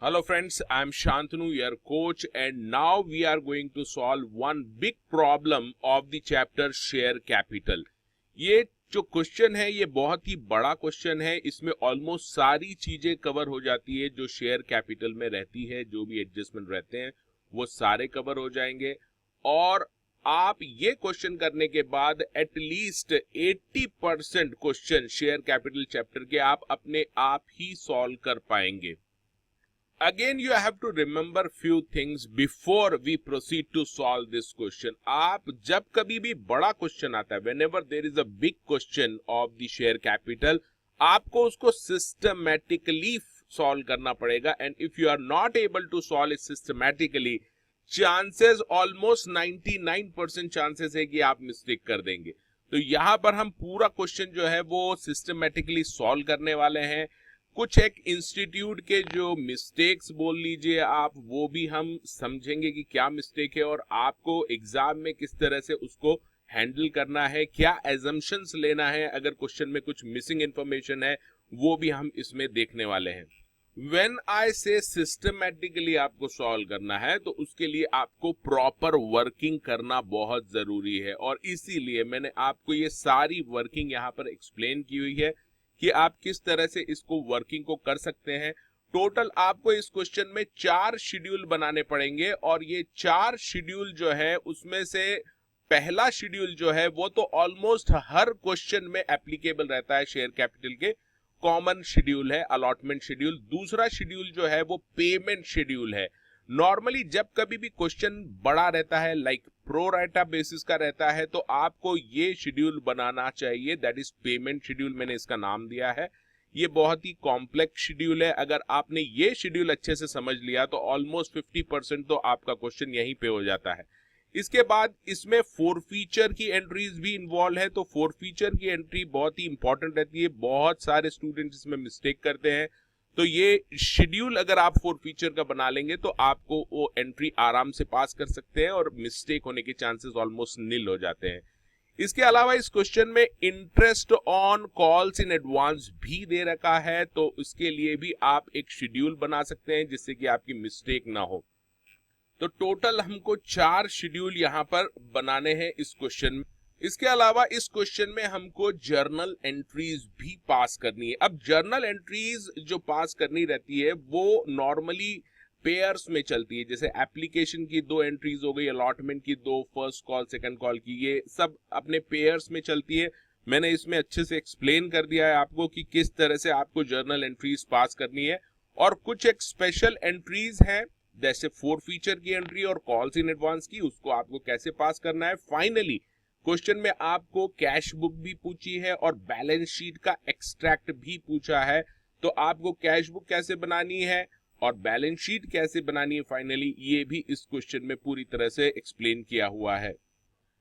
Hello friends, I am Shantanu, your coach, and now we are going to solve one big problem of the chapter share capital. ये जो question है ये बहुत ही बड़ा question है। इसमें ऑलमोस्ट सारी चीजें कवर हो जाती है जो शेयर कैपिटल में रहती है, जो भी एडजस्टमेंट रहते हैं वो सारे कवर हो जाएंगे। और आप ये क्वेश्चन करने के बाद at least 80% question share capital chapter के आप अपने आप ही सॉल्व कर पाएंगे। Again, you have to remember few things before we proceed to solve this question. आप जब कभी भी बड़ा क्वेश्चन आता है, whenever there is a big question of the share capital, आपको उसको systematically solve करना पड़ेगा. And if you are not able to solve it systematically, chances almost 99% chances है कि आप मिस्टेक कर देंगे. तो यहाँ पर हम पूरा क्वेश्चन जो है वो systematically solve करने वाले हैं. कुछ एक इंस्टीट्यूट के जो मिस्टेक्स बोल लीजिए आप, वो भी हम समझेंगे कि क्या मिस्टेक है और आपको एग्जाम में किस तरह से उसको हैंडल करना है, क्या एजम्पशंस लेना है अगर क्वेश्चन में कुछ मिसिंग इंफॉर्मेशन है, वो भी हम इसमें देखने वाले हैं। व्हेन आई से सिस्टमैटिकली आपको सॉल्व करना है तो उसके लिए आपको प्रॉपर वर्किंग करना बहुत जरूरी है, और इसीलिए मैंने आपको ये सारी वर्किंग यहाँ पर एक्सप्लेन की हुई है कि आप किस तरह से इसको वर्किंग को कर सकते हैं। टोटल आपको इस क्वेश्चन में 4 शेड्यूल बनाने पड़ेंगे, और ये 4 शेड्यूल जो है उसमें से पहला शेड्यूल जो है वो तो ऑलमोस्ट हर क्वेश्चन में एप्लीकेबल रहता है, शेयर कैपिटल के कॉमन शेड्यूल है, अलॉटमेंट शेड्यूल। दूसरा शेड्यूल जो है वो पेमेंट शेड्यूल है। नॉर्मली जब कभी भी क्वेश्चन बड़ा रहता है, लाइक प्रो राटा बेसिस का रहता है, तो आपको ये शेड्यूल बनाना चाहिए, दैट इज पेमेंट शेड्यूल, मैंने इसका नाम दिया है। ये बहुत ही कॉम्प्लेक्स शेड्यूल है। अगर आपने ये शेड्यूल अच्छे से समझ लिया तो ऑलमोस्ट 50% तो आपका क्वेश्चन यहीं पे हो जाता है। इसके बाद इसमें फोरफीचर की एंट्रीज भी इन्वॉल्व है, तो फोरफीचर की एंट्री बहुत ही इंपॉर्टेंट रहती है। बहुत सारे स्टूडेंट इसमें मिस्टेक करते हैं, तो ये शेड्यूल अगर आप फोरफीचर का बना लेंगे तो आपको वो एंट्री आराम से पास कर सकते हैं और मिस्टेक होने के चांसेस ऑलमोस्ट निल हो जाते हैं। इसके अलावा इस क्वेश्चन में interest on calls in advance भी दे रखा है, तो इसके लिए भी आप एक शेड्यूल बना सकते हैं जिससे कि आपकी मिस्टेक ना हो। तो टोटल हमको 4 शेड्यूल यहाँ पर बनाने हैं इस क्वेश्चन में। इसके अलावा इस क्वेश्चन में हमको जर्नल एंट्रीज भी पास करनी है। अब जर्नल एंट्रीज जो पास करनी रहती है वो नॉर्मली पेयर्स में चलती है, जैसे एप्लीकेशन की 2 एंट्रीज हो गई, अलॉटमेंट की 2, फर्स्ट कॉल सेकंड कॉल की, ये सब अपने पेयर्स में चलती है। मैंने इसमें अच्छे से एक्सप्लेन कर दिया है आपको कि किस तरह से आपको जर्नल एंट्रीज पास करनी है। और कुछ एक स्पेशल एंट्रीज हैं, जैसे फोरफीचर की एंट्री और कॉल्स इन एडवांस की, उसको आपको कैसे पास करना है। फाइनली क्वेश्चन में आपको कैश बुक भी पूछी है और बैलेंस शीट का एक्सट्रैक्ट भी पूछा है, तो आपको कैश बुक कैसे बनानी है और बैलेंस शीट कैसे बनानी है फाइनली, ये भी इस क्वेश्चन में पूरी तरह से एक्सप्लेन किया हुआ है।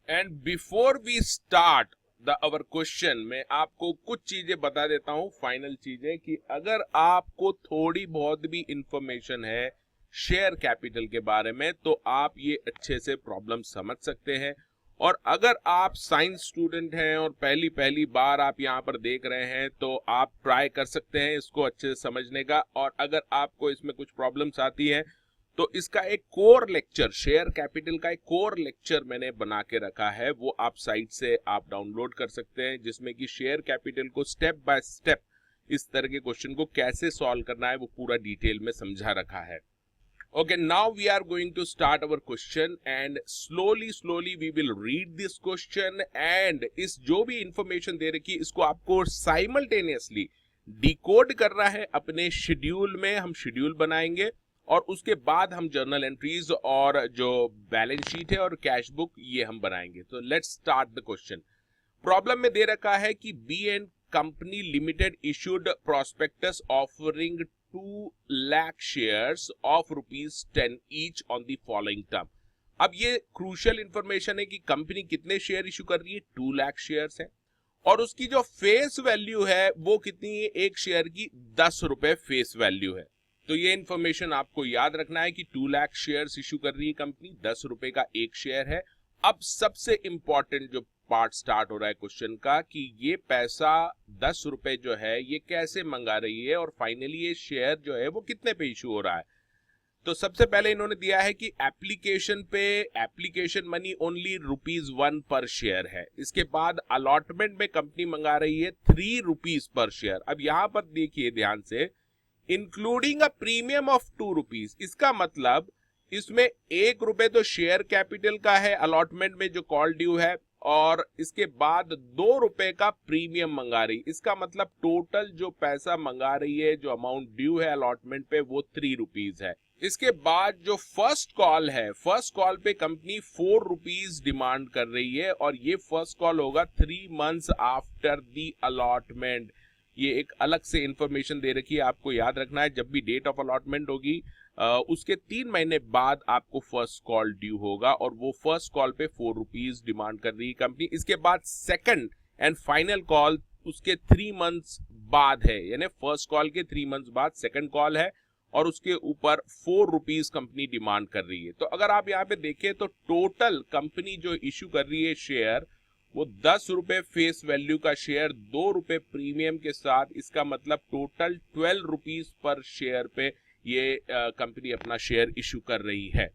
And before we start the our question, मैं आपको कुछ चीजें बता देता हूं, फाइनल चीजें, कि अगर आपको थोड़ी बहुत भी इंफॉर्मेशन है शेयर कैपिटल के बारे में तो आप ये अच्छे से प्रॉब्लम समझ सकते हैं। और अगर आप साइंस स्टूडेंट हैं और पहली बार आप यहाँ पर देख रहे हैं तो आप ट्राई कर सकते हैं इसको अच्छे से समझने का। और अगर आपको इसमें कुछ प्रॉब्लम्स आती हैं तो इसका एक कोर लेक्चर, शेयर कैपिटल का एक कोर लेक्चर मैंने बना के रखा है, वो आप साइट से आप डाउनलोड कर सकते हैं, जिसमें कि शेयर कैपिटल को स्टेप बाय स्टेप इस तरह के क्वेश्चन को कैसे सॉल्व करना है वो पूरा डिटेल में समझा रखा है। Okay, now we are going to start our question and slowly we will read this question, and इस जो भी इंफॉर्मेशन दे रखी है इसको आपको साइमल्टेनियसली डिकोड करना है अपने शेड्यूल में। हम शेड्यूल बनाएंगे और उसके बाद हम जर्नल एंट्रीज और जो बैलेंस शीट है और कैश बुक ये हम बनाएंगे। तो let's start the question. Problem में दे रखा है कि B and company limited issued prospectus offering 2 lakh shares of ₹10 each on the following term। अब ये क्रूशियल इंफॉर्मेशन है कि कंपनी कितने शेयर इशू कर रही है, 2 लाख शेयर्स है, और उसकी जो फेस वैल्यू है वो कितनी है, एक शेयर की 10 रुपए फेस वैल्यू है। तो ये इंफॉर्मेशन आपको याद रखना है कि 2 लाख शेयर्स इशू कर रही है कंपनी, 10 रुपए का एक शेयर है। अब सबसे इंपॉर्टेंट जो पार्ट स्टार्ट हो रहा है क्वेश्चन का कि ये पैसा 10 रुपए जो है ये कैसे मंगा रही है और फाइनली ये शेयर जो है वो कितने पे इशू हो रहा है। तो सबसे पहले इन्होंने दिया है कि एप्लीकेशन पे एप्लीकेशन मनी ओनली ₹1 पर शेयर है। इसके बाद अलॉटमेंट में कंपनी मंगा रही है ₹3 पर शेयर। अब यहां पर देखिए ध्यान से, इंक्लूडिंग अ प्रीमियम ऑफ ₹2। इसका मतलब इसमें ₹1 तो शेयर कैपिटल का है अलॉटमेंट में जो कॉल ड्यू है, और इसके बाद ₹2 का प्रीमियम मंगा रही। इसका मतलब टोटल जो पैसा मंगा रही है, जो अमाउंट ड्यू है अलॉटमेंट पे, वो ₹3 है। इसके बाद जो फर्स्ट कॉल है, फर्स्ट कॉल पे कंपनी ₹4 डिमांड कर रही है और ये फर्स्ट कॉल होगा 3 मंथ्स आफ्टर दी अलॉटमेंट। ये एक अलग से इंफॉर्मेशन दे रखी है, आपको याद रखना है जब भी डेट ऑफ अलॉटमेंट होगी उसके 3 महीने बाद आपको फर्स्ट कॉल ड्यू होगा, और वो फर्स्ट कॉल पे ₹4 डिमांड कर रही है कंपनी। इसके बाद सेकंड एंड फाइनल कॉल उसके 3 मंथ्स बाद है, यानी फर्स्ट कॉल के 3 मंथ्स बाद सेकंड कॉल है और उसके ऊपर ₹4 कंपनी डिमांड कर रही है। तो अगर आप यहाँ पे देखें तो टोटल कंपनी जो इश्यू कर रही है शेयर, वो ₹10 फेस वैल्यू का शेयर, ₹2 प्रीमियम के साथ, इसका मतलब टोटल ₹12 पर शेयर पे ये कंपनी अपना शेयर इशू कर रही है।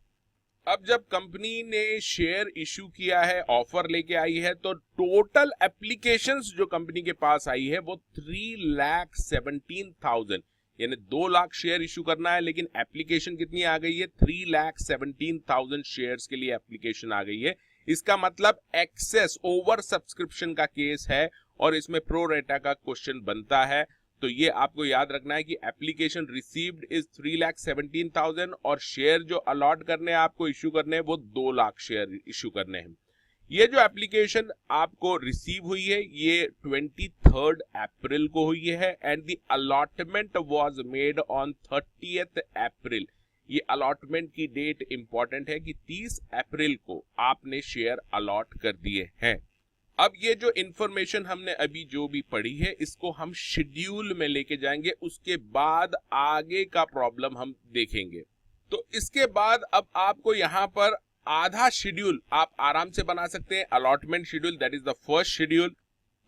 अब जब कंपनी ने शेयर इशू किया है, ऑफर लेके आई है, तो टोटल एप्लीकेशंस जो कंपनी के पास आई है वो 3,17,000, यानी 2 लाख शेयर इशू करना है, लेकिन एप्लीकेशन कितनी आ गई है? 3,17,000 शेयर्स के लिए एप्लीकेशन आ गई है। इसका मतलब एक्सेस ओवर सब्सक्रिप्शन का केस है और इसमें प्रो रेटा का क्वेश्चन बनता है। तो ये आपको याद रखना है कि एप्लीकेशन रिसीव्ड इज 3,17,000 और शेयर जो अलॉट करने हैं आपको इश्यू करने हैं वो 2 लाख शेयर इश्यू करने हैं। ये जो एप्लीकेशन आपको रिसीव हुई है ये 23 अप्रैल को हुई है and the allotment was made on 30 अप्रैल। ये अलॉटमेंट की डेट इंपॉर्टेंट है कि 30 अप्रैल को आपने शेयर अलॉट कर दिए हैं। अब ये जो इंफॉर्मेशन हमने अभी जो भी पढ़ी है इसको हम शेड्यूल में लेके जाएंगे, उसके बाद आगे का प्रॉब्लम हम देखेंगे। तो इसके बाद अब आपको यहाँ पर आधा शेड्यूल आप आराम से बना सकते हैं, allotment schedule, that is the first schedule.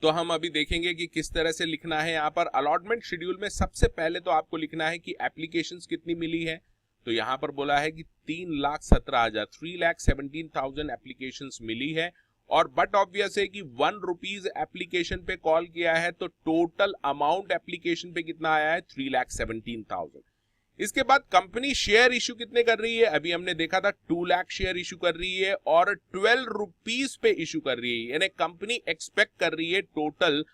तो हम अभी देखेंगे कि किस तरह से लिखना है। यहाँ पर अलॉटमेंट शेड्यूल में सबसे पहले तो आपको लिखना है कि एप्लीकेशंस कितनी मिली है। तो यहाँ पर बोला है कि 3,17,000 एप्लीकेशंस मिली है, और बट ऑब्वियस है कि ₹1 एप्लीकेशन पे कॉल किया है, तो टोटल अमाउंट एप्लीकेशन पे कितना आया है? 3,17,000। इसके बाद कंपनी शेयर इशू कितने कर रही है? अभी हमने देखा था 2 लाख शेयर इशू कर रही है और ₹12 पे इशू कर रही है, यानी कंपनी एक्सपेक्ट कर रही है टोटल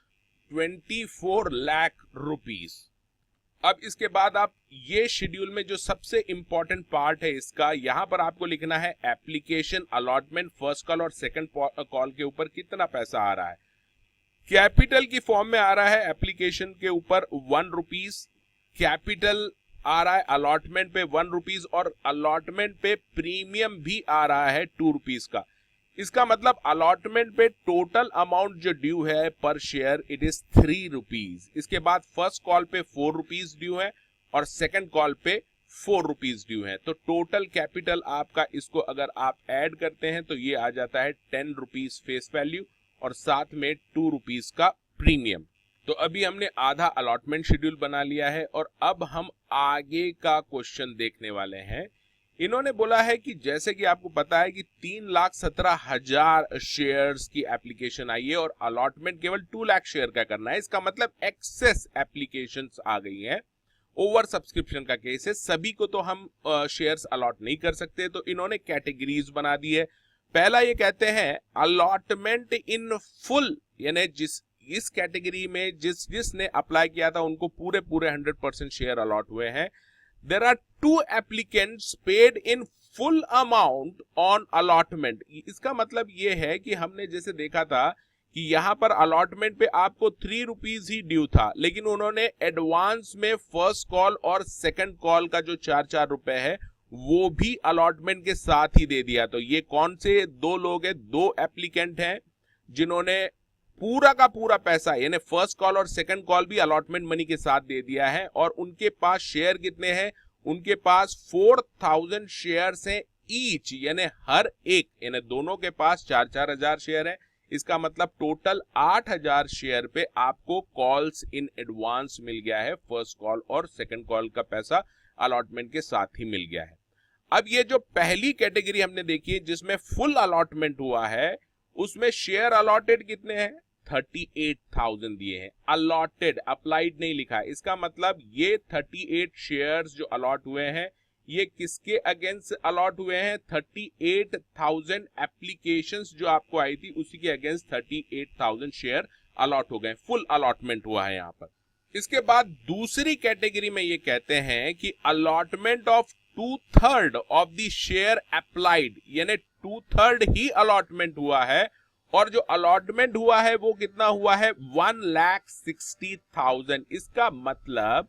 24 लाख रुपीस। अब इसके बाद आप ये शेड्यूल में जो सबसे इंपॉर्टेंट पार्ट है इसका, यहां पर आपको लिखना है एप्लीकेशन अलॉटमेंट फर्स्ट कॉल और सेकंड कॉल के ऊपर कितना पैसा आ रहा है। कैपिटल की फॉर्म में आ रहा है एप्लीकेशन के ऊपर ₹1, कैपिटल आ रहा है अलॉटमेंट पे ₹1 और अलॉटमेंट पे प्रीमियम भी आ रहा है ₹2 का। इसका मतलब अलॉटमेंट पे टोटल अमाउंट जो ड्यू है पर शेयर इट इज ₹3। इसके बाद फर्स्ट कॉल पे ₹4 ड्यू है और सेकंड कॉल पे ₹4 ड्यू है। तो टोटल कैपिटल आपका, इसको अगर आप ऐड करते हैं तो ये आ जाता है ₹10 फेस वैल्यू और साथ में ₹2 का प्रीमियम। तो अभी हमने आधा अलॉटमेंट शेड्यूल बना लिया है और अब हम आगे का क्वेश्चन देखने वाले हैं। इन्होंने बोला है कि जैसे कि आपको पता है कि 3,17,000 शेयर्स की एप्लीकेशन आई है और अलॉटमेंट केवल 2 लाख शेयर का करना है। इसका मतलब एक्सेस एप्लीकेशंस आ गई हैं, ओवर सब्सक्रिप्शन का केस है, सभी को तो हम शेयर्स अलॉट नहीं कर सकते। तो इन्होंने कैटेगरीज बना दी है। पहला ये कहते हैं अलॉटमेंट इन फुल, यानी इस कैटेगरी में जिसने अप्लाई किया था उनको पूरे 100% शेयर अलॉट हुए हैं। There are 2 applicants paid in full amount on allotment। इसका मतलब ये है कि हमने जैसे देखा था कि यहाँ पर अलॉटमेंट पे आपको ₹3 ही ड्यू था, लेकिन उन्होंने एडवांस में फर्स्ट कॉल और सेकंड कॉल का जो ₹4 है वो भी अलॉटमेंट के साथ ही दे दिया। तो ये कौन से 2 लोग हैं? 2 एप्लीकेंट हैं जिन्होंने पूरा का पूरा पैसा, यानी फर्स्ट कॉल और सेकंड कॉल भी अलॉटमेंट मनी के साथ दे दिया है। और उनके पास शेयर कितने हैं? उनके पास 4,000 शेयर्स हैं ईच, यानी हर एक, यानी दोनों के पास 4,000 शेयर है। इसका मतलब टोटल 8000 शेयर पे आपको कॉल्स इन एडवांस मिल गया है। फर्स्ट कॉल और सेकंड कॉल का पैसा अलॉटमेंट के साथ ही मिल गया है। अब ये जो पहली कैटेगरी हमने देखी है जिसमें फुल अलॉटमेंट हुआ है, उसमें शेयर अलॉटेड कितने हैं? 38,000 दिए हैं। अलॉटेड, अप्लाइड नहीं लिखा है। इसका मतलब ये 38 शेयर्स जो अलॉट हुए हैं ये किसके अगेंस्ट अलॉट हुए हैं? 38,000 एप्लीकेशंस जो आपको आई थी उसी के अगेंस्ट 38,000 शेयर अलॉट हो गए। फुल अलॉटमेंट हुआ है यहाँ पर। इसके बाद दूसरी कैटेगरी में ये कहते हैं कि allotment of 2/3 of the share applied, यानी 2/3 ही अलॉटमेंट हुआ है और जो अलॉटमेंट हुआ है वो कितना हुआ है? 1,60,000। इसका मतलब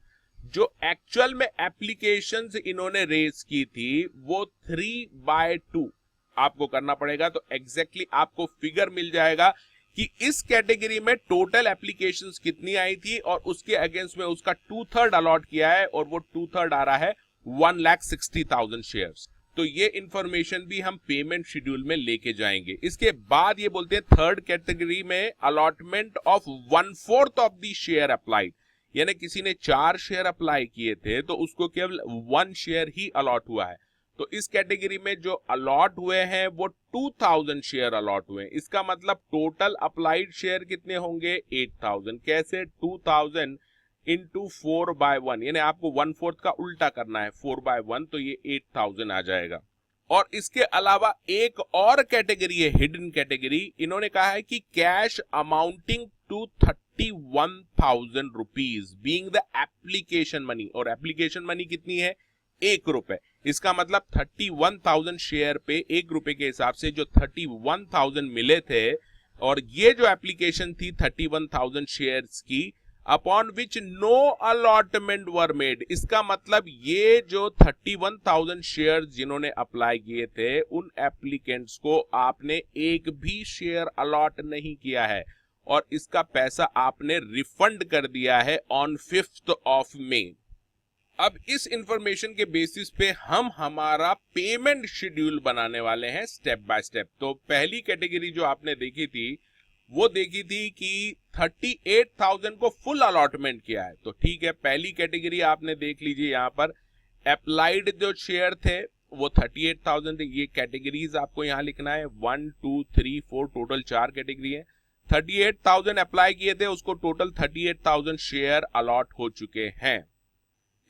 जो एक्चुअल में एप्लीकेशंस इन्होंने रेज की थी वो 3/2 आपको करना पड़ेगा, तो एग्जैक्टली आपको फिगर मिल जाएगा कि इस कैटेगरी में टोटल एप्लीकेशंस कितनी आई थी और उसके अगेंस्ट में उसका 2/3 अलॉट किया है और वो 2/3 आ रहा है 1,60,000 शेयर्स। तो ये इंफॉर्मेशन भी हम पेमेंट शेड्यूल में लेके जाएंगे। इसके बाद ये बोलते हैं थर्ड कैटेगरी में allotment of 1/4 of the share applied, यानी किसी ने 4 शेयर अप्लाई किए थे तो उसको केवल 1 शेयर ही अलॉट हुआ है। तो इस कैटेगरी में जो अलॉट हुए हैं वो 2,000 शेयर अलॉट हुए हैं। इसका मतलब टोटल अप्लाइड शेयर कितने होंगे? 8,000। कैसे? 2,000 इंटू 4/1, यानी आपको 1/4 का उल्टा करना है 4/1, तो ये 8,000 आ जाएगा। और इसके अलावा एक और कैटेगरी है, हिडन कैटेगरी। इन्होंने कहा है कि cash amounting to 31,000 rupees being the application money, और एप्लीकेशन मनी कितनी है? 1 रुपए। इसका मतलब 31,000 शेयर पे 1 रुपए के हिसाब से जो 31,000 मिले थे और ये जो एप्लीकेशन थी 31,000 शेयर्स की, upon which no allotment were made. इसका मतलब ये जो 31,000 शेयर जिन्होंने अप्लाई किए थे उन एप्लीकेंट्स को आपने एक भी शेयर अलॉट नहीं किया है और इसका पैसा आपने रिफंड कर दिया है ऑन 5th ऑफ मई। अब इस इंफॉर्मेशन के बेसिस पे हम हमारा पेमेंट शेड्यूल बनाने वाले हैं स्टेप बाय स्टेप। तो पहली कैटेगरी जो आपने देखी थी वो देखी थी कि 38,000 को फुल अलॉटमेंट किया है, तो ठीक है। पहली कैटेगरी आपने देख लीजिए, यहाँ पर अप्लाइड जो शेयर थे वो 38,000 थे। ये कैटेगरीज आपको यहाँ लिखना है, 1 2 3 4, टोटल 4 कैटेगरी है। 38,000 अप्लाई किए थे, उसको टोटल 38,000 शेयर अलॉट हो चुके हैं।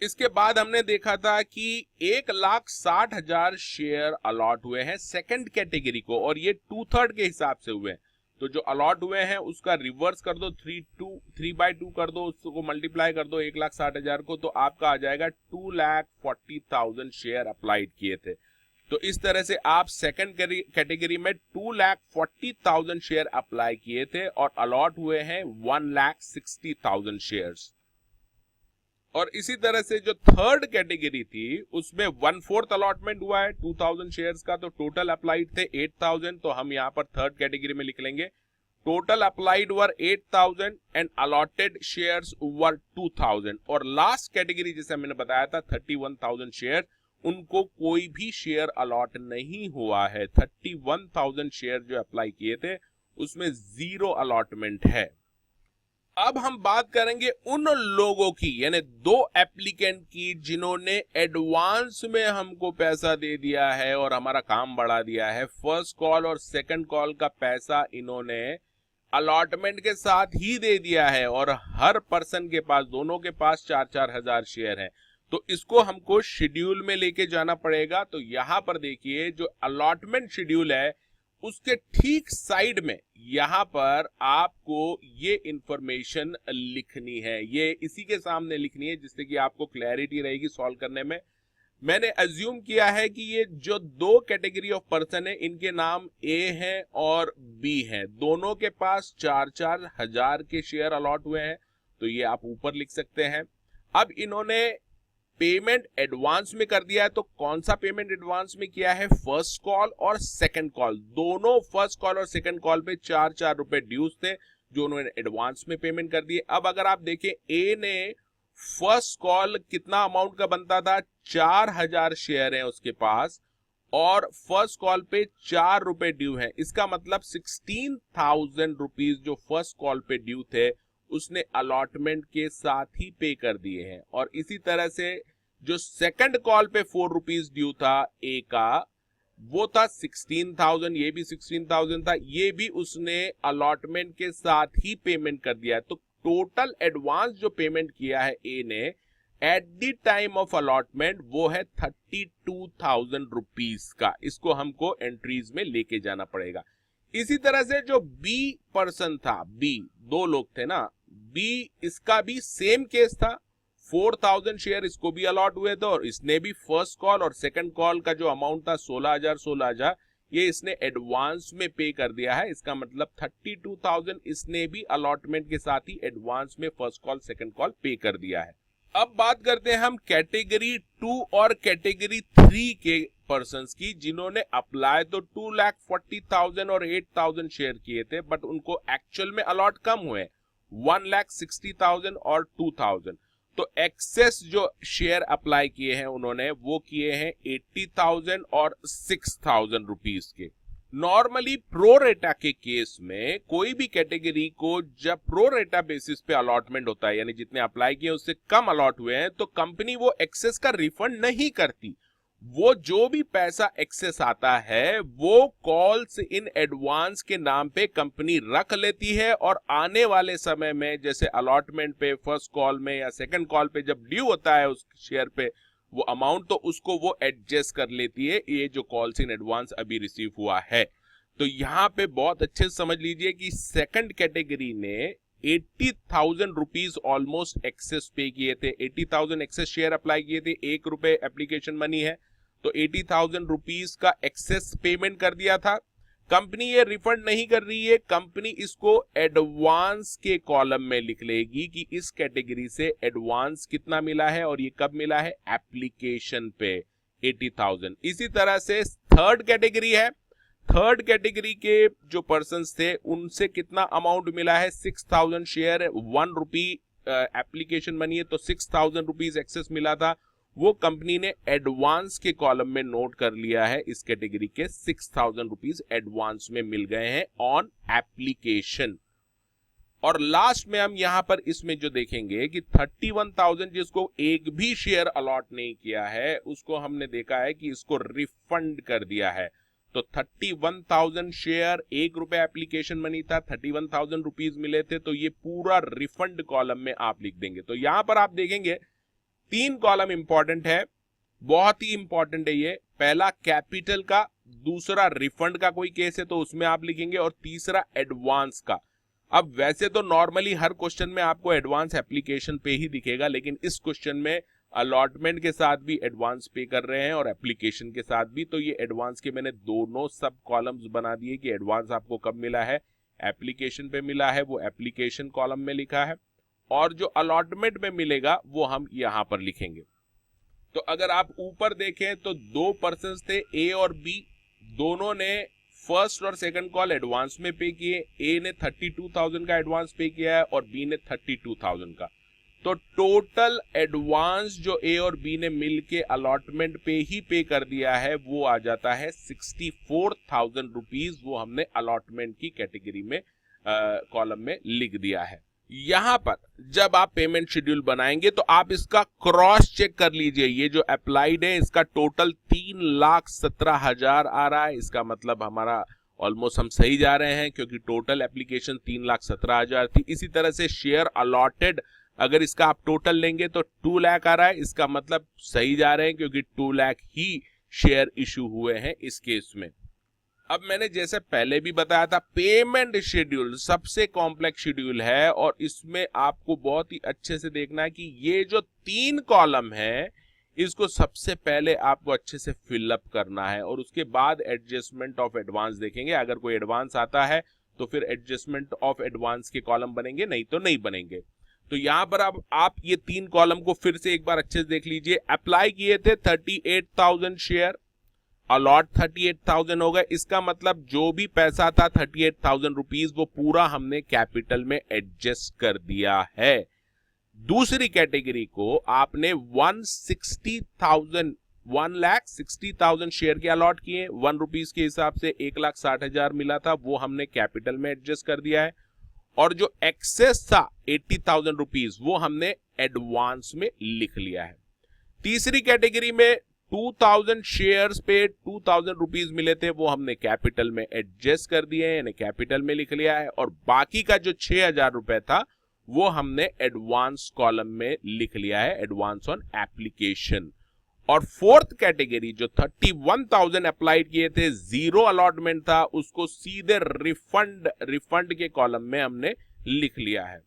इसके बाद हमने देखा था कि 1,60,000 शेयर अलॉट हुए हैं सेकंड कैटेगरी को, और ये 2/3 के हिसाब से हुए हैं। तो जो अलॉट हुए हैं उसका रिवर्स कर दो, 3/2 कर दो, उसको मल्टीप्लाई कर दो 1,60,000 को, तो आपका आ जाएगा 2,40,000 शेयर अप्लाइड किए थे। तो इस तरह से आप सेकंड कैटेगरी में 2,40,000 शेयर अप्लाई किए थे और अलॉट हुए हैं 1,60,000 शेयर्स। और इसी तरह से जो थर्ड कैटेगरी थी उसमें 1/4 अलॉटमेंट हुआ है 2,000 शेयर्स का, तो टोटल अप्लाइड थे 8,000। तो हम यहाँ पर थर्ड कैटेगरी में लिख लेंगे total applied were 8,000 and allotted shares वर 2,000। और लास्ट कैटेगरी जैसे मैंने बताया था 31,000 शेयर, उनको कोई भी शेयर अलॉट नहीं हुआ है। 31,000 शेयर जो अप्लाई किए थे उसमें 0 अलॉटमेंट है। अब हम बात करेंगे उन लोगों की, यानी 2 एप्लीकेंट की जिन्होंने एडवांस में हमको पैसा दे दिया है और हमारा काम बढ़ा दिया है। फर्स्ट कॉल और सेकंड कॉल का पैसा इन्होंने अलॉटमेंट के साथ ही दे दिया है और हर पर्सन के पास, दोनों के पास 4-4 हजार शेयर है। तो इसको हमको शेड्यूल में लेके जाना पड़ेगा। तो यहां पर देखिए जो अलॉटमेंट शेड्यूल है उसके ठीक साइड में यहां पर आपको ये इंफॉर्मेशन लिखनी है, ये इसी के सामने लिखनी है जिससे कि आपको क्लैरिटी रहेगी सॉल्व करने में। मैंने अज्यूम किया है कि ये जो 2 कैटेगरी ऑफ पर्सन है इनके नाम ए हैं और बी हैं, दोनों के पास 4-4 हजार के शेयर अलॉट हुए हैं, तो ये आप ऊपर लिख सकते हैं। अब इन्होंने पेमेंट एडवांस में कर दिया है, तो कौन सा पेमेंट एडवांस में किया है? फर्स्ट कॉल और सेकंड कॉल, दोनों फर्स्ट कॉल और सेकंड कॉल पे 4-4 रुपए ड्यूज थे जो उन्होंने एडवांस में पेमेंट कर दिए। अब अगर आप देखें ए ने फर्स्ट कॉल कितना अमाउंट का बनता था, 4,000 शेयर है उसके पास और फर्स्ट कॉल पे 4 रुपए ड्यू है। इसका मतलब 16,000 रुपीज जो फर्स्ट कॉल पे ड्यू थे उसने अलॉटमेंट के साथ ही पे कर दिए हैं। और इसी तरह से जो सेकंड कॉल पे 4 रुपीज ड्यू था ए का, वो था 16,000, ये भी 16,000 था, ये भी उसने अलॉटमेंट के साथ ही पेमेंट कर दिया। तो टोटल एडवांस जो पेमेंट किया है ए ने at the time of allotment वो है 32,000 रुपीज का। इसको हमको एंट्रीज में लेके जाना पड़ेगा। इसी तरह से जो बी पर्सन था, बी, दो लोग थे ना, बी, इसका भी सेम केस था। 4,000 शेयर इसको भी अलॉट हुए थे और इसने भी फर्स्ट कॉल और सेकंड कॉल का जो अमाउंट था 16,000 ये इसने एडवांस में पे कर दिया है। इसका मतलब 32,000 इसने भी अलॉटमेंट के साथ ही एडवांस में फर्स्ट कॉल सेकंड कॉल पे कर दिया है। अब बात करते हैं हम कैटेगरी 2 और कैटेगरी 3 के पर्संस की, जिन्होंने अप्लाई तो 2,40,000 और 8,000 शेयर किए थे, बट उनको एक्चुअल में अलॉट कम हुए, 1,60,000 और 2,000। तो एक्सेस जो शेयर अप्लाई किए हैं उन्होंने वो किए हैं 80,000 और 6,000 रुपीज के। नॉर्मली प्रोरेटा के केस में कोई भी कैटेगरी को जब प्रोरेटा बेसिस पे अलॉटमेंट होता है, यानी जितने अप्लाई किए उससे कम अलॉट हुए हैं, तो कंपनी वो एक्सेस का रिफंड नहीं करती। वो जो भी पैसा एक्सेस आता है वो कॉल्स इन एडवांस के नाम पे कंपनी रख लेती है, और आने वाले समय में जैसे अलॉटमेंट पे फर्स्ट कॉल में या सेकंड कॉल पे जब ड्यू होता है उस शेयर पे वो अमाउंट, तो उसको वो एडजस्ट कर लेती है, ये जो कॉल्स इन एडवांस अभी रिसीव हुआ है। तो यहाँ पे बहुत अच्छे से समझ लीजिए कि सेकंड कैटेगरी ने 80,000 रुपीज ऑलमोस्ट एक्सेस पे किए थे। 80,000 एक्सेस शेयर अप्लाई किए थे, 1 रुपए एप्लीकेशन मनी है, तो 80,000 रुपीज का एक्सेस पेमेंट कर दिया था। कंपनी ये रिफंड नहीं कर रही है, कंपनी इसको एडवांस के कॉलम में लिख लेगी कि इस कैटेगरी से एडवांस कितना मिला है और ये कब मिला है, एप्लीकेशन पे 80,000। इसी तरह से थर्ड कैटेगरी है, थर्ड कैटेगरी के जो पर्संस थे उनसे कितना अमाउंट मिला है, 6,000 शेयर, 1 रुपी एप्लीकेशन मनी है, तो 6,000 रुपीज एक्सेस मिला था, वो कंपनी ने एडवांस के कॉलम में नोट कर लिया है। इस कैटेगरी के 6,000 रुपीज एडवांस में मिल गए हैं ऑन एप्लीकेशन। और लास्ट में हम यहां पर इसमें जो देखेंगे कि 31,000 जिसको एक भी शेयर अलॉट नहीं किया है उसको हमने देखा है कि इसको रिफंड कर दिया है। तो 31,000 शेयर, 1 रुपए एप्लीकेशन मनी था, 31,000 रुपीज मिले थे, तो ये पूरा रिफंड कॉलम में आप लिख देंगे। तो यहां पर आप देखेंगे 3 कॉलम इंपॉर्टेंट है, बहुत ही इंपॉर्टेंट है ये। पहला कैपिटल का, दूसरा रिफंड का कोई केस है तो उसमें आप लिखेंगे, और तीसरा एडवांस का। अब वैसे तो नॉर्मली हर क्वेश्चन में आपको एडवांस एप्लीकेशन पे ही दिखेगा, लेकिन इस क्वेश्चन में अलॉटमेंट के साथ भी एडवांस पे कर रहे हैं और एप्लीकेशन के साथ भी, तो ये एडवांस के मैंने दोनों सब कॉलम्स बना दिए कि एडवांस आपको कब मिला है, एप्लीकेशन पे मिला है, वो एप्लीकेशन कॉलम में लिखा है, और जो अलॉटमेंट में मिलेगा वो हम यहां पर लिखेंगे। तो अगर आप ऊपर देखें तो 2 पर्संस थे, ए और बी, दोनों ने फर्स्ट और सेकंड कॉल एडवांस में पे किए। ए ने 32,000 का एडवांस पे किया है और बी ने 32,000 का। तो टोटल एडवांस जो ए और बी ने मिलके अलॉटमेंट पे ही पे कर दिया है वो आ जाता है 64,000 रुपीज। वो हमने अलॉटमेंट की कैटेगरी में कॉलम में लिख दिया है। यहां पर जब आप पेमेंट शेड्यूल बनाएंगे तो आप इसका क्रॉस चेक कर लीजिए। ये जो अप्लाइड है इसका टोटल 3,17,000 आ रहा है, इसका मतलब हमारा ऑलमोस्ट हम सही जा रहे हैं क्योंकि टोटल एप्लीकेशन 3,17,000 थी। इसी तरह से शेयर अलॉटेड अगर इसका आप टोटल लेंगे तो 2 लाख आ रहा है, इसका मतलब सही जा रहे हैं क्योंकि 2 लाख ही शेयर इशू हुए हैं इस केस में। अब मैंने जैसे पहले भी बताया था, पेमेंट शेड्यूल सबसे कॉम्प्लेक्स शेड्यूल है और इसमें आपको बहुत ही अच्छे से देखना है कि ये जो 3 कॉलम है इसको सबसे पहले आपको अच्छे से फिलअप करना है और उसके बाद एडजस्टमेंट ऑफ एडवांस देखेंगे। अगर कोई एडवांस आता है तो फिर एडजस्टमेंट ऑफ एडवांस के कॉलम बनेंगे, नहीं तो नहीं बनेंगे। तो यहां पर अब आप ये 3 कॉलम को फिर से एक बार अच्छे से देख लीजिए। अप्लाई किए थे 38,000 शेयर, अलॉट 38,000 हो गए, इसका मतलब जो भी पैसा था 38,000 रुपीज वो पूरा हमने कैपिटल में एडजस्ट कर दिया है। दूसरी कैटेगरी को आपने 160,000 1,60,000 शेयर के अलॉट किए, 1 रुपीज के हिसाब से 1,60,000 मिला था, वो हमने कैपिटल में एडजस्ट कर दिया है। और जो एक्सेस था 80,000 रुपीज वो हमने एडवांस में लिख लिया है। तीसरी कैटेगरी में 2,000 शेयर्स पे 2,000 रुपीज मिले थे, वो हमने कैपिटल में एडजस्ट कर दिए, यानी कैपिटल में लिख लिया है। और बाकी का जो 6,000 रुपए था वो हमने एडवांस कॉलम में लिख लिया है, एडवांस ऑन एप्लीकेशन। और फोर्थ कैटेगरी जो 31,000 अप्लाइड किए थे, जीरो अलॉटमेंट था, उसको सीधे रिफंड के कॉलम में हमने लिख लिया है।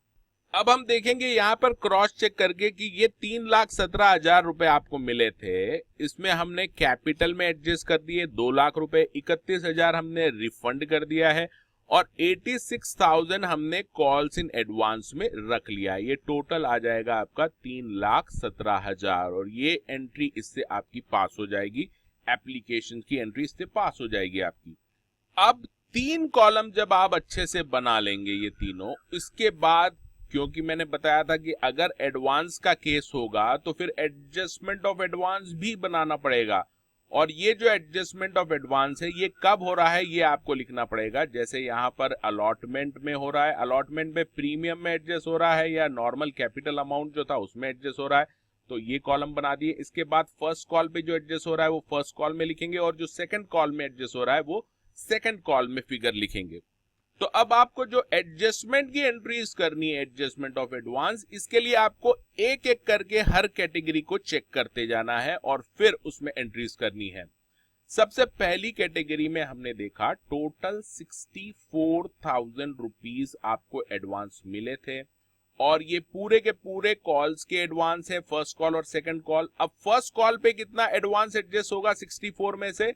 अब हम देखेंगे यहां पर क्रॉस चेक करके कि ये 3,17,000 रुपए आपको मिले थे, इसमें हमने कैपिटल में एडजस्ट कर दिए 2 लाख रुपए, 31,000 हमने रिफंड कर दिया है और 86,000 हमने कॉल्स इन एडवांस में रख लिया है। ये टोटल आ जाएगा आपका 3,17,000 और ये एंट्री इससे आपकी पास हो जाएगी, एप्लीकेशन की एंट्री इससे पास हो जाएगी आपकी। अब 3 कॉलम जब आप अच्छे से बना लेंगे ये तीनों, इसके बाद क्योंकि मैंने बताया था कि अगर एडवांस का केस होगा तो फिर एडजस्टमेंट ऑफ एडवांस भी बनाना पड़ेगा। और ये जो एडजस्टमेंट ऑफ एडवांस है ये कब हो रहा है ये आपको लिखना पड़ेगा। जैसे यहाँ पर अलॉटमेंट में हो रहा है, अलॉटमेंट में प्रीमियम में एडजस्ट हो रहा है या नॉर्मल कैपिटल अमाउंट जो था उसमें एडजस्ट हो रहा है, तो ये कॉलम बना दिए। इसके बाद फर्स्ट कॉल पे जो एडजस्ट हो रहा है वो फर्स्ट कॉल में लिखेंगे और जो सेकंड कॉल में एडजस्ट हो रहा है वो सेकंड कॉल में फिगर लिखेंगे। तो अब आपको जो एडजस्टमेंट की एंट्रीज करनी है, एडजस्टमेंट ऑफ एडवांस, इसके लिए आपको एक एक करके हर कैटेगरी को चेक करते जाना है और फिर उसमें एंट्रीज करनी है। सबसे पहली कैटेगरी में हमने देखा टोटल 64,000 रुपीज आपको एडवांस मिले थे और ये पूरे के पूरे कॉल्स के एडवांस है, फर्स्ट कॉल और सेकंड कॉल। अब फर्स्ट कॉल पे कितना एडवांस एडजस्ट होगा 64 में से?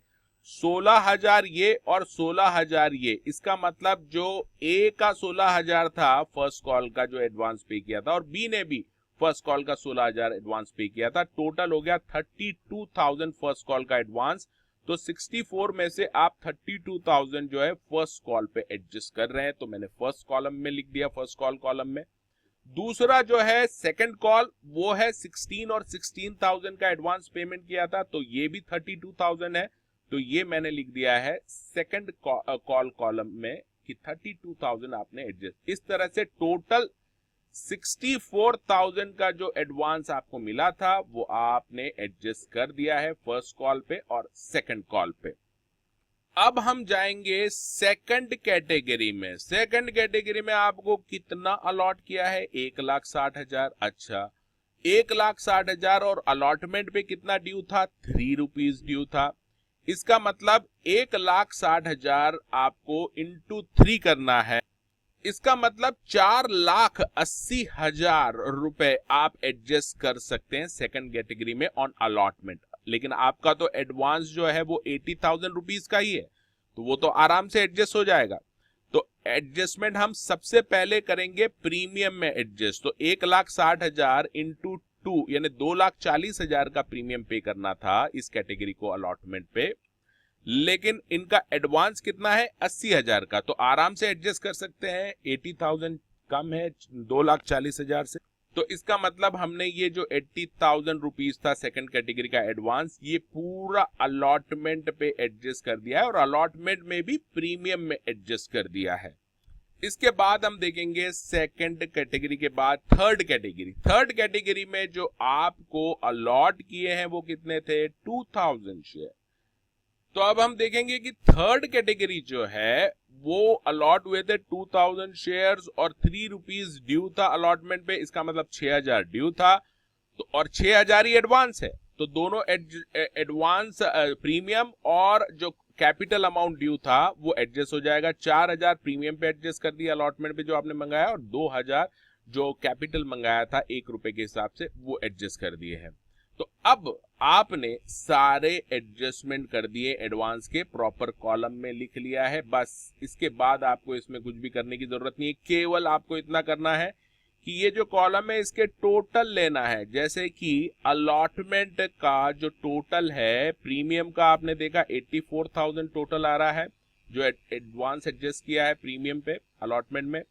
16,000 ये और 16,000 ये। इसका मतलब जो ए का 16,000 था फर्स्ट कॉल का जो एडवांस पे किया था और बी ने भी फर्स्ट कॉल का 16,000 एडवांस पे किया था, टोटल हो गया 32,000 फर्स्ट कॉल का एडवांस। तो 64 में से आप 32,000 जो है फर्स्ट कॉल पे एडजस्ट कर रहे हैं, तो मैंने फर्स्ट कॉलम में लिख दिया, फर्स्ट कॉल कॉलम में। दूसरा जो है सेकंड कॉल वो है 16 और 16,000 का एडवांस पेमेंट किया था, तो ये भी 32,000 है, तो ये मैंने लिख दिया है सेकंड कॉल कॉलम में कि 32,000 आपने एडजस्ट। इस तरह से टोटल 64,000 का जो एडवांस आपको मिला था वो आपने एडजस्ट कर दिया है फर्स्ट कॉल पे और सेकंड कॉल पे। अब हम जाएंगे सेकंड कैटेगरी में। सेकंड कैटेगरी में आपको कितना अलॉट किया है? 1,60,000। अच्छा, 1,60,000 और अलॉटमेंट पे कितना ड्यू था? 3 रुपीज ड्यू था। इसका मतलब 1,60,000 आपको इंटू 3 करना है। इसका मतलब 4,80,000 रुपए आप एडजस्ट कर सकते हैं सेकंड कैटेगरी में ऑन अलॉटमेंट। लेकिन आपका तो एडवांस जो है वो 80,000 रुपीज का ही है, तो वो तो आराम से एडजस्ट हो जाएगा। तो एडजस्टमेंट हम सबसे पहले करेंगे प्रीमियम में एडजस्ट। तो 1,60,000 इंटू 2 यानी 2,40,000 का प्रीमियम पे करना था इस कैटेगरी को अलॉटमेंट पे, लेकिन इनका एडवांस कितना है? 80,000 का, तो आराम से एडजस्ट कर सकते हैं। 80,000 कम है 2,40,000 से, तो इसका मतलब हमने ये जो 80,000 रुपीज था सेकंड कैटेगरी का एडवांस, ये पूरा अलॉटमेंट पे एडजस्ट कर दिया है और अलॉटमेंट में भी प्रीमियम में एडजस्ट कर दिया है। इसके बाद हम देखेंगे सेकंड कैटेगरी के बाद थर्ड कैटेगरी। थर्ड कैटेगरी में जो आपको अलॉट किए हैं वो कितने थे? 2,000 शेयर। तो अब हम देखेंगे कि थर्ड कैटेगरी जो है वो अलॉट हुए थे 2,000 शेयर्स और 3 रुपीज ड्यू था अलॉटमेंट पे। इसका मतलब 6,000 ड्यू था, तो और 6,000 ही एडवांस है, तो दोनों एडवांस प्रीमियम और जो कैपिटल अमाउंट ड्यू था वो एडजस्ट हो जाएगा। 4,000 प्रीमियम पे एडजस्ट कर दिया अलॉटमेंट पे जो आपने मंगाया और 2,000 जो कैपिटल मंगाया था 1 रुपए के हिसाब से वो एडजस्ट कर दिए हैं। तो अब आपने सारे एडजस्टमेंट कर दिए, एडवांस के प्रॉपर कॉलम में लिख लिया है। बस इसके बाद आपको इसमें कुछ भी करने की जरूरत नहीं है, केवल आपको इतना करना है कि ये जो कॉलम है इसके टोटल लेना है। जैसे कि अलॉटमेंट का जो टोटल है, प्रीमियम का आपने देखा 84,000 टोटल आ रहा है जो एडवांस एडजस्ट किया है प्रीमियम पे अलॉटमेंट में,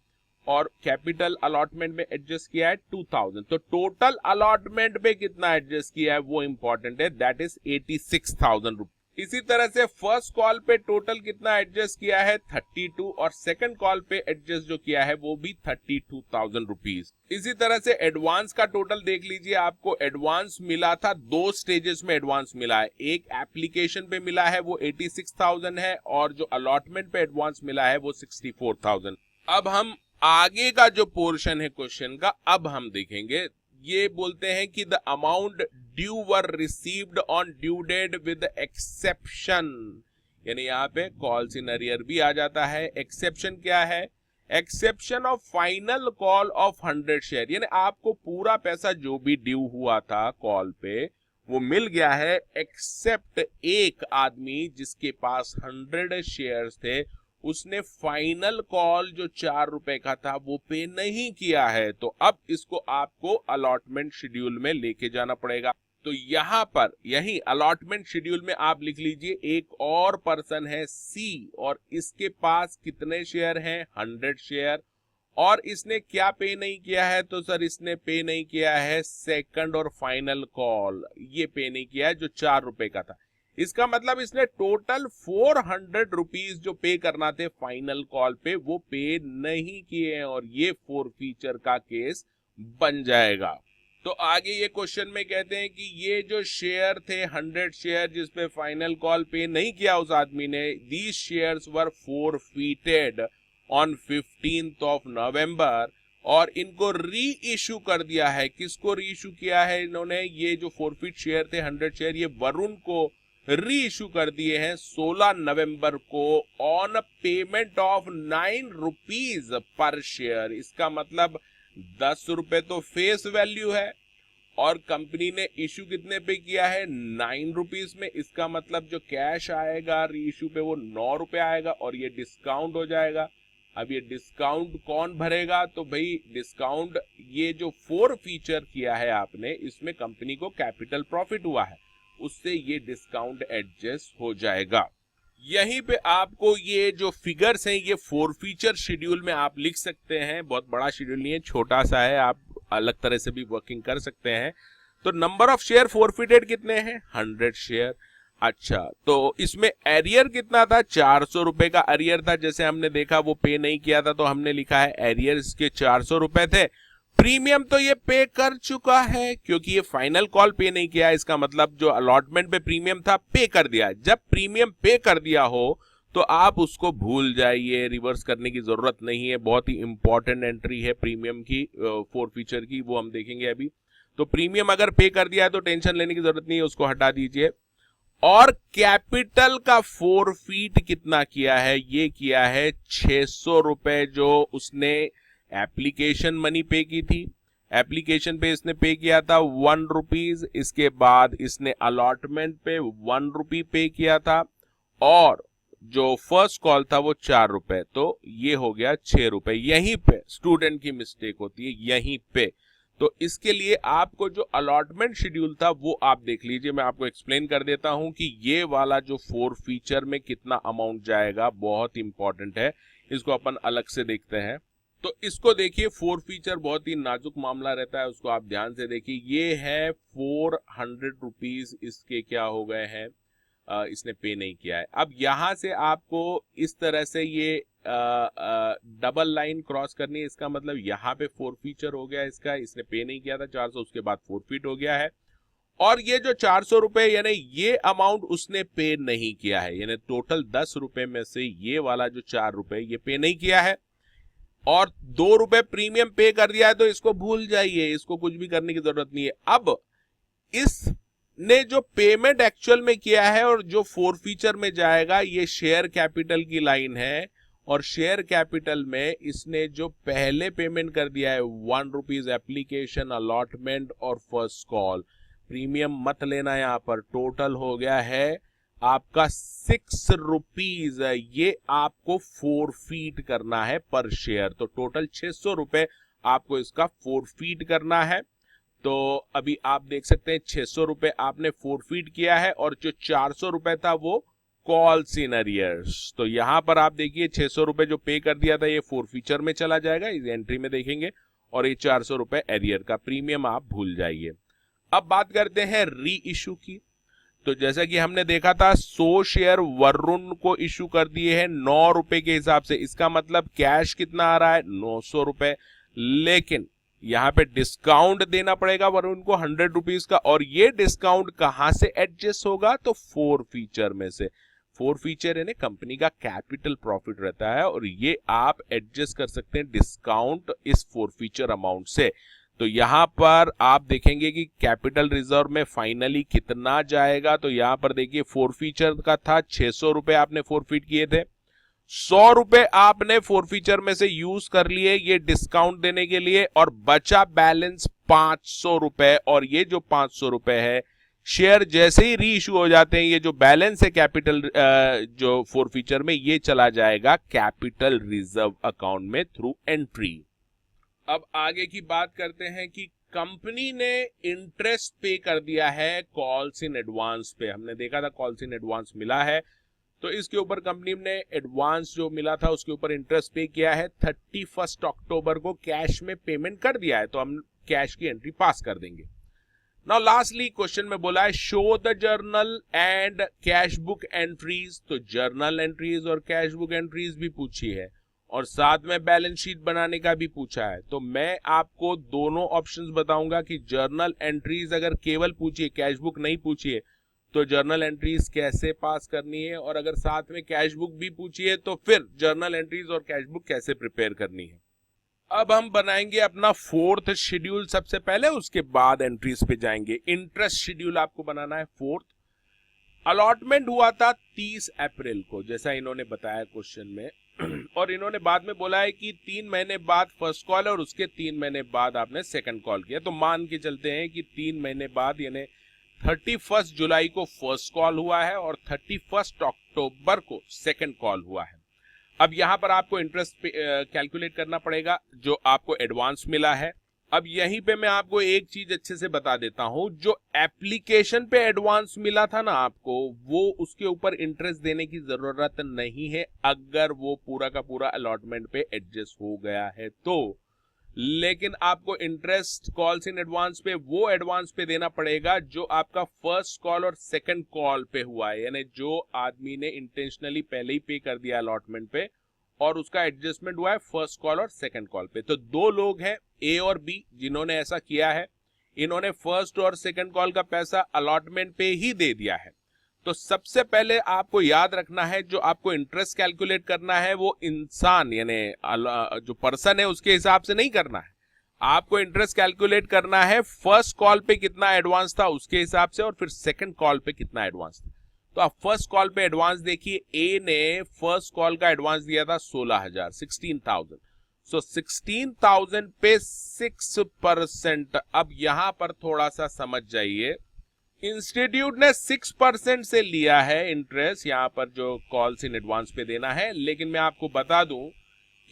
और कैपिटल अलॉटमेंट में एडजस्ट किया है 2000। तो टोटल अलॉटमेंट पे कितना एडजस्ट किया है वो इंपॉर्टेंट है, दैट इज 86,000 रुपीज। इसी तरह से फर्स्ट कॉल पे टोटल कितना एडजस्ट किया है 32, और सेकंड कॉल पे एडजस्ट जो किया है वो भी 32,000 रुपीज। इसी तरह से एडवांस का टोटल देख लीजिए, आपको एडवांस मिला था, दो स्टेजेस में एडवांस मिला है, एक एप्लीकेशन पे मिला है वो 86,000 है, और जो अलॉटमेंट पे एडवांस मिला है वो 64,000। अब हम आगे का जो पोर्शन है क्वेश्चन का अब हम देखेंगे। ये बोलते हैं कि the amount due were received on due date with exception, यानी यहाँ पे कॉल्स इन अरियर भी आ जाता है। एक्सेप्शन क्या है? Exception of final call of 100 share, यानी आपको पूरा पैसा जो भी ड्यू हुआ था कॉल पे वो मिल गया है, एक्सेप्ट एक आदमी जिसके पास 100 शेयर्स थे, उसने फाइनल कॉल जो 4 रुपए का था वो पे नहीं किया है। तो अब इसको आपको अलॉटमेंट शेड्यूल में लेके जाना पड़ेगा। तो यहां पर यही अलॉटमेंट शेड्यूल में आप लिख लीजिए, एक और पर्सन है सी, और इसके पास कितने शेयर हैं 100 शेयर, और इसने क्या पे नहीं किया है? तो सर इसने पे नहीं किया है सेकंड और फाइनल कॉल, ये पे नहीं किया है जो 4 रुपए का था। इसका मतलब इसने टोटल 400 रुपीज जो पे करना थे फाइनल कॉल पे वो पे नहीं किए हैं, और ये फॉरफीचर का केस बन जाएगा। तो आगे ये क्वेश्चन में कहते हैं कि ये जो शेयर थे 100 शेयर जिसपे फाइनल कॉल पे नहीं किया उस आदमी ने, these shares were forfeited on 15th of November, और इनको री इशू कर दिया है। किसको री इशू किया है इन्होंने? ये जो फॉरफीट शेयर थे 100 शेयर, ये वरुण को री इशू कर दिए हैं 16 नवंबर को on payment of 9 rupees per share. इसका मतलब 10 रुपए तो फेस वैल्यू है, और कंपनी ने इशू कितने पे किया है 9 रुपीज में। इसका मतलब जो कैश आएगा री इशू पे वो 9 रुपए आएगा, और ये डिस्काउंट हो जाएगा। अब ये डिस्काउंट कौन भरेगा? तो भाई डिस्काउंट ये जो फॉरफीचर किया है आपने, इसमें कंपनी को कैपिटल प्रॉफिट हुआ है, उससे ये डिस्काउंट एडजस्ट हो जाएगा। यहीं पे आपको ये जो फिगर्स हैं ये फॉरफीचर शेड्यूल में आप लिख सकते हैं। बहुत बड़ा शेड्यूल नहीं है, छोटा सा है, आप अलग तरह से भी वर्किंग कर सकते हैं। तो नंबर ऑफ शेयर फॉरफिटेड कितने हैं 100 शेयर। अच्छा, तो इसमें एरियर कितना था? 400 रुपए का एरियर था। जैसे हमने देखा वो पे नहीं किया था तो हमने लिखा है एरियर इसके 400 रुपए थे। प्रीमियम तो ये पे कर चुका है क्योंकि ये फाइनल कॉल पे नहीं किया, इसका मतलब जो अलॉटमेंट पे प्रीमियम था पे कर दिया। जब प्रीमियम पे कर दिया हो तो आप उसको भूल जाइए, रिवर्स करने की जरूरत नहीं है। बहुत ही इंपॉर्टेंट एंट्री है प्रीमियम की, फॉरफीचर की, वो हम देखेंगे अभी। तो प्रीमियम अगर पे कर दिया है तो टेंशन लेने की जरूरत नहीं है, उसको हटा दीजिए। और कैपिटल का फॉरफीट कितना किया है? ये किया है 600 रुपए, जो उसने एप्लीकेशन मनी पे की थी। एप्लीकेशन पे इसने पे किया था 1 रुपीज, इसके बाद इसने अलॉटमेंट पे 1 रुपी पे किया था, और जो फर्स्ट कॉल था वो 4 रुपए, तो ये हो गया 6 रुपए। यहीं पे स्टूडेंट की मिस्टेक होती है, यहीं पे। तो इसके लिए आपको जो अलॉटमेंट शेड्यूल था वो आप देख लीजिए, मैं आपको एक्सप्लेन कर देता हूं कि ये वाला जो फॉरफीचर में कितना अमाउंट जाएगा, बहुत इंपॉर्टेंट है, इसको अपन अलग से देखते हैं। तो इसको देखिए, फॉरफीचर बहुत ही नाजुक मामला रहता है, उसको आप ध्यान से देखिए। ये है 400 रुपीज, इसके क्या हो गए हैं, इसने पे नहीं किया है। अब यहां से आपको इस तरह से ये डबल लाइन क्रॉस करनी है, इसका मतलब यहाँ पे फॉरफीचर हो गया इसका, इसने पे नहीं किया था 400, उसके बाद फॉरफीट हो गया है। और ये जो 400 रुपए यानी ये अमाउंट उसने पे नहीं किया है, यानी टोटल 10 रुपए में से ये वाला जो 4 रुपए ये पे नहीं किया है, और 2 रुपए प्रीमियम पे कर दिया है, तो इसको भूल जाइए, इसको कुछ भी करने की जरूरत नहीं है। अब इसने जो पेमेंट एक्चुअल में किया है और जो फॉरफीचर में जाएगा, ये शेयर कैपिटल की लाइन है, और शेयर कैपिटल में इसने जो पहले पेमेंट कर दिया है 1 रुपीज एप्लीकेशन, अलॉटमेंट और फर्स्ट कॉल, प्रीमियम मत लेना, यहां पर टोटल हो गया है आपका 6 रुपीज। ये आपको फॉरफीट करना है पर शेयर, तो टोटल 600 रुपए आपको इसका फॉरफीट करना है। तो अभी आप देख सकते हैं 600 रुपए आपने फॉरफीट किया है, और जो 400 रुपए था वो कॉल्स इन अरियर्स। तो यहां पर आप देखिए 600 रुपए जो पे कर दिया था ये फोर फीचर में चला जाएगा, इस एंट्री में देखेंगे, और ये 400 रुपए एरियर का प्रीमियम आप भूल जाइए। अब बात करते हैं री इशू की। तो जैसा कि हमने देखा था 100 शेयर वरुण को इशू कर दिए हैं 9 रुपए के हिसाब से, इसका मतलब कैश कितना आ रहा है 900 रुपए, लेकिन यहां पे डिस्काउंट देना पड़ेगा वरुण को 100 रुपीज का, और ये डिस्काउंट कहां से एडजस्ट होगा तो फोर फीचर में से। फोर फीचर यानी कंपनी का कैपिटल प्रॉफिट रहता है और ये आप एडजस्ट कर सकते हैं डिस्काउंट इस फोर फीचर अमाउंट से। तो यहां पर आप देखेंगे कि कैपिटल रिजर्व में फाइनली कितना जाएगा। तो यहां पर देखिए फोर फीचर का था 600 रुपए आपने फोरफिट किए थे, 100 रुपए आपने फोर फीचर में से यूज कर लिए ये डिस्काउंट देने के लिए, और बचा बैलेंस 500 रुपए। और ये जो 500 रुपए है शेयर जैसे ही री इशू हो जाते हैं, ये जो बैलेंस है कैपिटल जो फोर फीचर में, ये चला जाएगा कैपिटल रिजर्व अकाउंट में थ्रू एंट्री। अब आगे की बात करते हैं कि कंपनी ने इंटरेस्ट पे कर दिया है कॉल्स इन एडवांस पे। हमने देखा था कॉल्स इन एडवांस मिला है, तो इसके ऊपर कंपनी ने एडवांस जो मिला था उसके ऊपर इंटरेस्ट पे किया है। 31 अक्टूबर को कैश में पेमेंट कर दिया है, तो हम कैश की एंट्री पास कर देंगे। नाउ लास्टली क्वेश्चन में बोला है show the journal and cash book entries. तो जर्नल एंट्रीज और कैश बुक एंट्रीज भी पूछी है, और साथ में बैलेंस शीट बनाने का भी पूछा है। तो मैं आपको दोनों ऑप्शंस बताऊंगा कि जर्नल एंट्रीज अगर केवल पूछिए, कैश बुक नहीं पूछिए, तो जर्नल एंट्रीज कैसे पास करनी है, और अगर साथ में कैश बुक भी पूछिए तो फिर जर्नल एंट्रीज और कैश बुक कैसे प्रिपेयर करनी है। अब हम बनाएंगे अपना फोर्थ शेड्यूल सबसे पहले, उसके बाद एंट्रीज पे जाएंगे। इंटरेस्ट शेड्यूल आपको बनाना है फोर्थ। अलॉटमेंट हुआ था 30 अप्रैल को, जैसा इन्होंने बताया क्वेश्चन में, और इन्होंने बाद में बोला है कि 3 महीने बाद फर्स्ट कॉल और उसके 3 महीने बाद आपने सेकंड कॉल किया। तो मान के चलते हैं कि 3 महीने बाद यानी 31 जुलाई को फर्स्ट कॉल हुआ है और 31 अक्टूबर को सेकंड कॉल हुआ है। अब यहां पर आपको इंटरेस्ट कैलकुलेट करना पड़ेगा जो आपको एडवांस मिला है। अब यहीं पे मैं आपको एक चीज अच्छे से बता देता हूं, जो एप्लीकेशन पे एडवांस मिला था ना आपको, वो उसके ऊपर इंटरेस्ट देने की जरूरत नहीं है अगर वो पूरा का पूरा अलॉटमेंट पे एडजस्ट हो गया है तो। लेकिन आपको इंटरेस्ट कॉल्स इन एडवांस पे वो एडवांस पे देना पड़ेगा जो आपका फर्स्ट कॉल और सेकंड कॉल पे हुआ है, यानी जो आदमी ने इंटेंशनली पहले ही पे कर दिया अलॉटमेंट पे और उसका एडजस्टमेंट हुआ है फर्स्ट कॉल और सेकंड कॉल पे। तो दो लोग हैं ए और बी जिन्होंने ऐसा किया है, इन्होंने फर्स्ट और सेकंड कॉल का पैसा अलॉटमेंट पे ही दे दिया है। तो सबसे पहले आपको याद रखना है जो आपको इंटरेस्ट कैलकुलेट करना है वो इंसान यानी जो पर्सन है उसके हिसाब से नहीं करना है। आपको इंटरेस्ट कैलकुलेट करना है फर्स्ट कॉल पे कितना एडवांस था उसके हिसाब से और फिर सेकंड कॉल पे कितना एडवांस था। तो आप फर्स्ट कॉल पे एडवांस देखिए, ए ने फर्स्ट कॉल का एडवांस दिया था 16,000 16,000। सो 16,000 पे 6%। अब यहां पर थोड़ा सा समझ जाइए, इंस्टीट्यूट ने 6% से लिया है इंटरेस्ट यहां पर जो कॉल्स इन एडवांस पे देना है, लेकिन मैं आपको बता दूं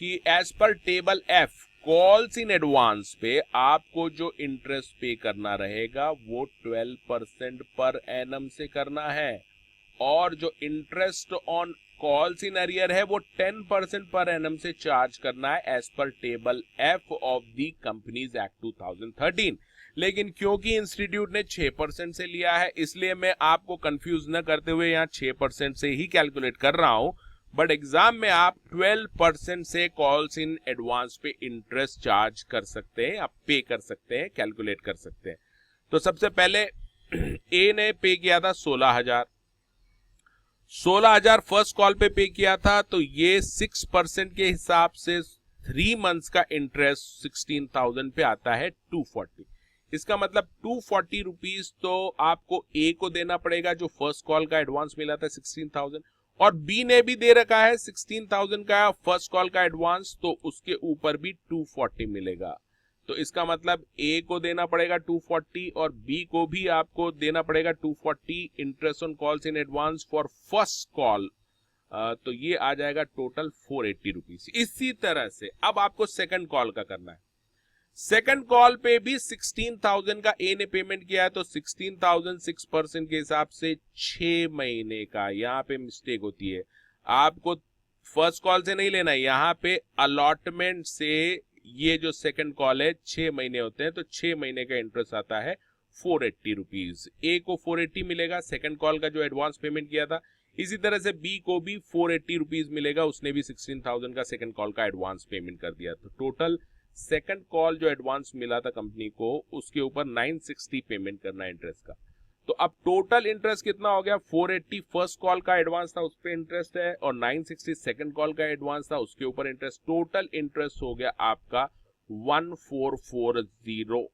कि as per table F calls in advance पे आपको जो इंटरेस्ट पे करना रहेगा वो 12% पर एनम से करना है, और जो interest on calls in arrear है वो 10% पर एनम से चार्ज करना है as per table F of the companies act 2013। लेकिन क्योंकि इंस्टीट्यूट ने 6% से लिया है इसलिए मैं आपको कंफ्यूज न करते हुए यहाँ 6% से ही कैलकुलेट कर रहा हूं, बट एग्जाम में आप 12% से कॉल्स इन एडवांस पे इंटरेस्ट चार्ज कर सकते हैं, आप पे कर सकते हैं, कैलकुलेट कर सकते हैं। तो सबसे पहले ए ने पे किया था 16,000 फर्स्ट कॉल पे किया था, तो ये 6% के हिसाब से 3 मंथ्स का इंटरेस्ट 16,000 पे आता है 240। इसका मतलब 240 रुपीज तो आपको ए को देना पड़ेगा जो फर्स्ट कॉल का एडवांस मिला था 16,000, और बी ने भी दे रखा है 16,000 का फर्स्ट कॉल का एडवांस, तो उसके ऊपर भी 240 मिलेगा। तो इसका मतलब ए को देना पड़ेगा 240 और बी को भी आपको देना पड़ेगा 240 interest on calls in advance for first call. तो ये आ जाएगा टोटल 480 रुपीज। इसी तरह से अब आपको सेकंड कॉल का करना है। सेकंड कॉल पे भी 16,000 का ए ने पेमेंट किया है, तो 16,000 6% के हिसाब से 6 महीने का, यहाँ पे मिस्टेक होती है, आपको फर्स्ट कॉल से नहीं लेना है, यहाँ पे अलॉटमेंट से ये जो सेकंड कॉल है 6 महीने होते हैं, तो 6 महीने का इंटरेस्ट आता है 480 रुपीज। ए को 480 मिलेगा सेकंड कॉल का जो एडवांस पेमेंट किया था, इसी तरह से बी को भी 480 रुपीज मिलेगा, उसने भी 16,000 का सेकंड कॉल का एडवांस पेमेंट कर दिया। तो टोटल सेकंड कॉल जो एडवांस मिला था कंपनी को, उसके ऊपर 960 पेमेंट करना है इंटरेस्ट का। तो अब टोटल इंटरेस्ट कितना हो गया, 480 फर्स्ट कॉल का एडवांस था उस पे इंटरेस्ट है, और 960 सेकंड कॉल का एडवांस था उसके ऊपर इंटरेस्ट, टोटल इंटरेस्ट हो गया आपका 1440।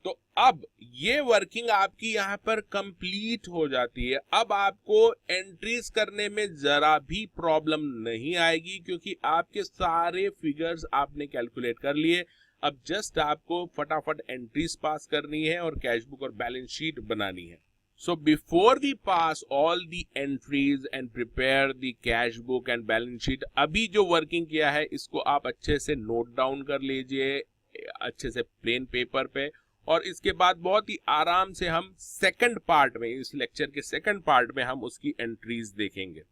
तो अब ये वर्किंग आपकी यहाँ पर कंप्लीट हो जाती है। अब आपको एंट्रीज करने में जरा भी प्रॉब्लम नहीं आएगी, क्योंकि आपके सारे फिगर्स आपने कैलकुलेट कर लिए। अब जस्ट आपको फटाफट एंट्रीज पास करनी है और कैश बुक और बैलेंस शीट बनानी है। So before we pass all the entries and prepare the cash book and balance sheet, अभी जो वर्किंग किया है इसको आप अच्छे से नोट डाउन कर लीजिए, अच्छे से प्लेन पेपर पे, और इसके बाद बहुत ही आराम से हम सेकंड पार्ट में, इस लेक्चर के सेकंड पार्ट में हम उसकी एंट्रीज देखेंगे।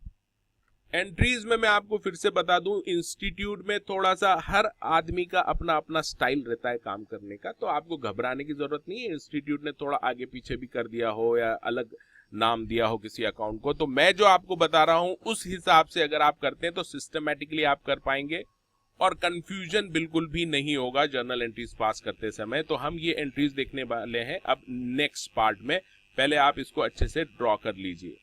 एंट्रीज में मैं आपको फिर से बता दूं, इंस्टीट्यूट में थोड़ा सा हर आदमी का अपना अपना स्टाइल रहता है काम करने का, तो आपको घबराने की जरूरत नहीं है। इंस्टीट्यूट ने थोड़ा आगे पीछे भी कर दिया हो या अलग नाम दिया हो किसी अकाउंट को, तो मैं जो आपको बता रहा हूं उस हिसाब से अगर आप करते हैं तो सिस्टमेटिकली आप कर पाएंगे और कंफ्यूजन बिल्कुल भी नहीं होगा जर्नल एंट्रीज पास करते समय। तो हम ये एंट्रीज देखने वाले हैं अब नेक्स्ट पार्ट में, पहले आप इसको अच्छे से ड्रॉ कर लीजिए।